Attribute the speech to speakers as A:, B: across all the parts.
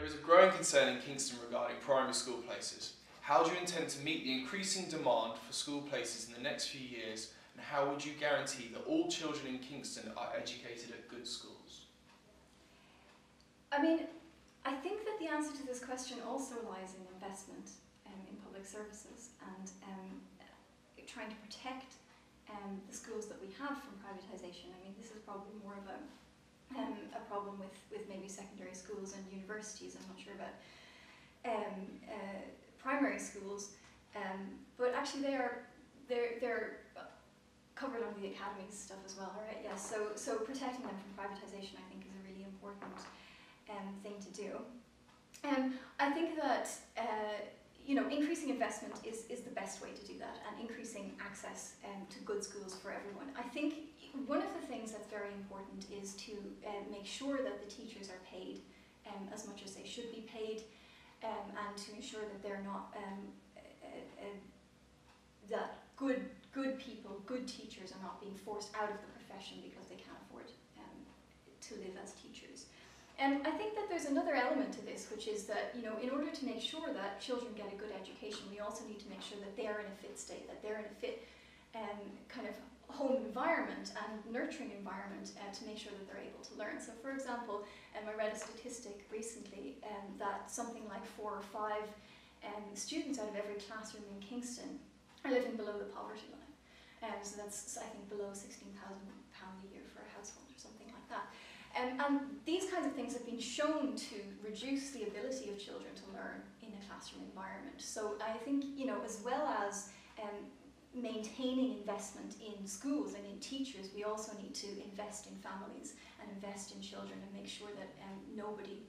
A: is a growing concern in Kingston regarding primary school places. How do you intend to meet the increasing demand for school places in the next few years, and how would you guarantee that all children in Kingston are educated at good schools?
B: I mean, I think that the answer to this question also lies in investment in public services and trying to protect the schools that we have from privatisation. I mean, this is probably more of a problem with maybe secondary schools and universities. I'm not sure about primary schools, but actually they're covered under the academies stuff as well, right? Yes. So protecting them from privatisation, I think, is a really important thing to do. I think that increasing investment is the best way to do that, and increasing access to good schools for everyone. I think one of the things that's very important is to make sure that the teachers are paid as much as they should be paid, and to ensure that they're not that good people, good teachers are not being forced out of the profession because they can't afford to live as teachers. And I think that there's another element to this, which is that, in order to make sure that children get a good education, we also need to make sure that they're in a fit state, that they're in a fit kind of home environment and nurturing environment to make sure that they're able to learn. So, for example, I read a statistic recently that something like 4 or 5 students out of every classroom in Kingston are living below the poverty line. So that's, I think, below £16,000 a year for a household or something like that. And these kinds of things have been shown to reduce the ability of children to learn in a classroom environment. So I think, as well as maintaining investment in schools and in teachers, we also need to invest in families and invest in children and make sure that nobody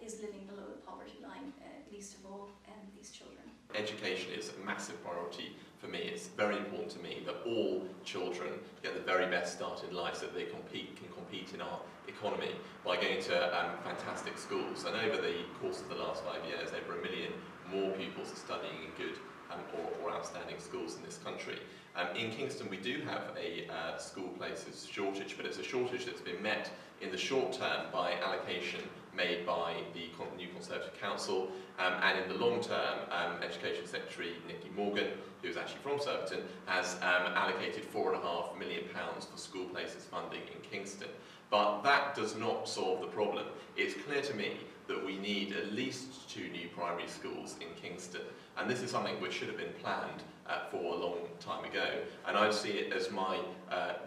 B: is living below the poverty line, least of all these children.
C: Education is a massive priority for me. It's very important to me that all children get the very best start in life so that they can compete in our economy by going to fantastic schools. And over the course of the last 5 years, over 1 million more pupils are studying in good or outstanding schools in this country. In Kingston we do have a school places shortage, but it's a shortage that's been met in the short term by allocation made by the new Conservative Council, and in the long term, Education Secretary Nicky Morgan, who's actually from Surbiton, has allocated £4.5 million for school places funding in Kingston. But that does not solve the problem. It's clear to me that we need at least 2 new primary schools in Kingston, and this is something which should have been planned for a long time ago. And I see it as one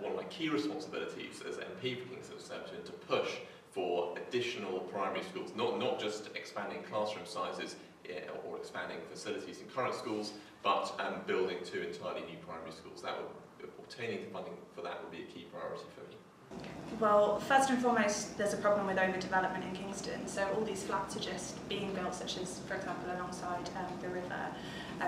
C: of my key responsibilities as MP for Kingston and Surbiton to push for additional primary schools, not just expanding classroom sizes or expanding facilities in current schools, but building 2 entirely new primary schools. Obtaining the funding for that would be a key priority for me.
D: Well, first and foremost, there's a problem with overdevelopment in Kingston. So all these flats are just being built, such as, for example, alongside the river,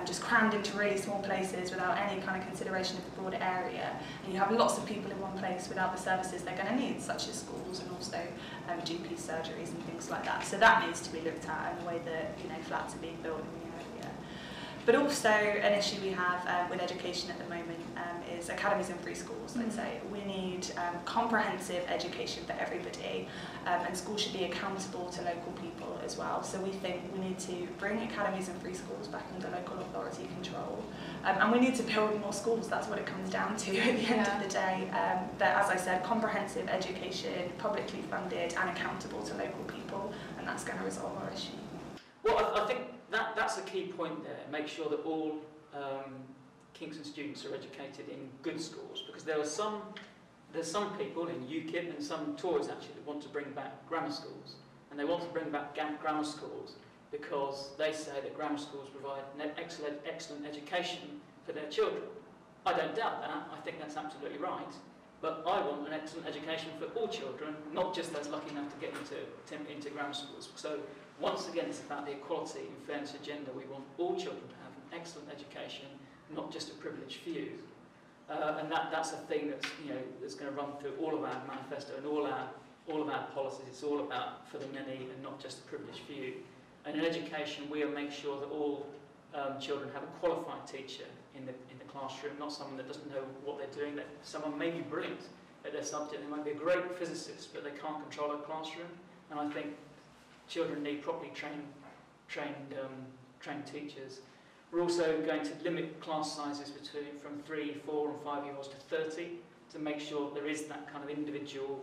D: just crammed into really small places without any kind of consideration of the broader area. And you have lots of people in one place without the services they're going to need, such as schools and also GP surgeries and things like that. So that needs to be looked at in the way that flats are being built in the area. But also an issue we have with education at the moment is academies and free schools. I'd say we need comprehensive education for everybody, and schools should be accountable to local people as well. So we think we need to bring academies and free schools back under local authority control, and we need to build more schools. That's what it comes down to at the end of the day. But as I said, comprehensive education, publicly funded and accountable to local people, and that's going to resolve our issue.
E: Well, I think that's a key point there. Make sure that all Kingston students are educated in good schools, because there's some people in UKIP and some Tories actually that want to bring back grammar schools, and they want to bring back grammar schools because they say that grammar schools provide an excellent education for their children. I don't doubt that. I think that's absolutely right. But I want an excellent education for all children, not just those lucky enough to get into grammar schools. So once again, it's about the equality and fairness agenda. We want all children to have an excellent education, not just a privileged few. And that's a thing that's going to run through all of our manifesto and all of our policies. It's all about for the many and not just the privileged few. And in education, we make sure that all children have a qualified teacher in the classroom, not someone that doesn't know what they're doing. That someone may be brilliant at their subject, they might be a great physicist, but they can't control a classroom. And I think children need properly trained teachers. We're also going to limit class sizes from 3, 4 and 5-year-olds to 30 to make sure there is that kind of individual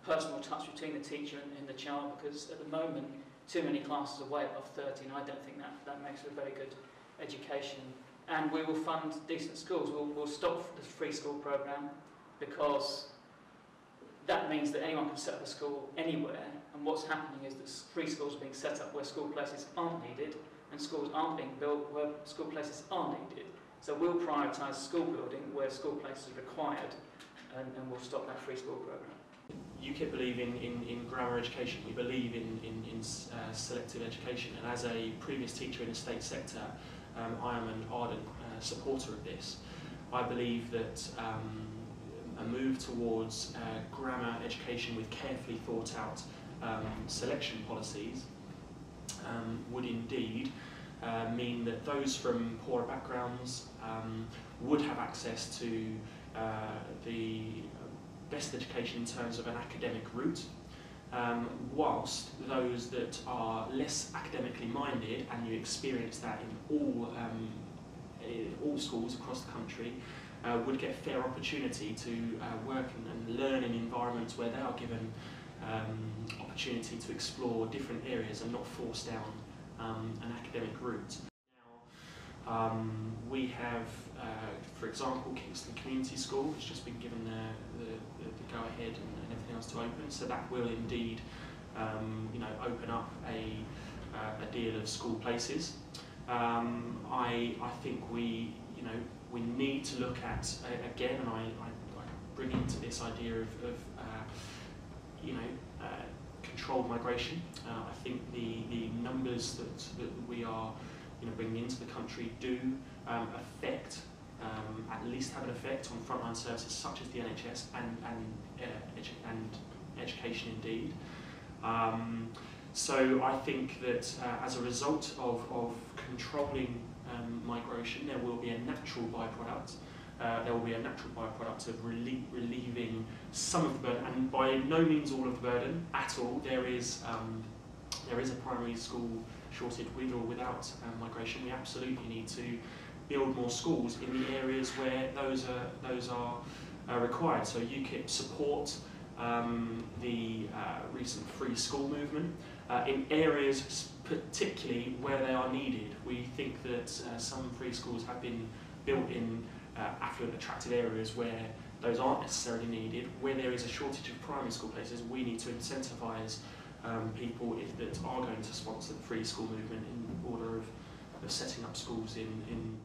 E: personal touch between the teacher and the child, because at the moment too many classes are way above 30 and I don't think that makes a very good education. And we will fund decent schools. We'll stop the free school programme, because that means that anyone can set up a school anywhere, and what's happening is that free schools are being set up where school places aren't needed, and schools aren't being built where school places are needed. So we'll prioritise school building where school places are required, and we'll stop that free school programme.
F: UKIP believe in grammar education. We believe in selective education, and as a previous teacher in the state sector, I am an ardent supporter of this. I believe that a move towards grammar education with carefully thought out selection policies would indeed mean that those from poorer backgrounds would have access to the best education in terms of an academic route, whilst those that are less academically minded, and you experience that in all schools across the country, would get fair opportunity to work and learn in environments where they are given opportunity to explore different areas and not force down an academic route. Now, we have, for example, Kingston Community School, which has just been given the go-ahead and everything else to open, so that will indeed open up a deal of school places. I think we need to look at, again, and I bring into this idea of controlled migration. I think the numbers that we are bringing into the country do affect, at least have an effect on frontline services such as the NHS and education indeed. So I think that as a result of controlling migration, there will be a natural byproduct. There will be a natural byproduct of relieving some of the burden, and by no means all of the burden at all. There is a primary school shortage with or without migration. We absolutely need to build more schools in the areas where those are required. So UKIP support the recent free school movement in areas particularly where they are needed. We think that some free schools have been built in affluent, attractive areas where those aren't necessarily needed. Where there is a shortage of primary school places, we need to incentivise people that are going to sponsor the free school movement in order of setting up schools in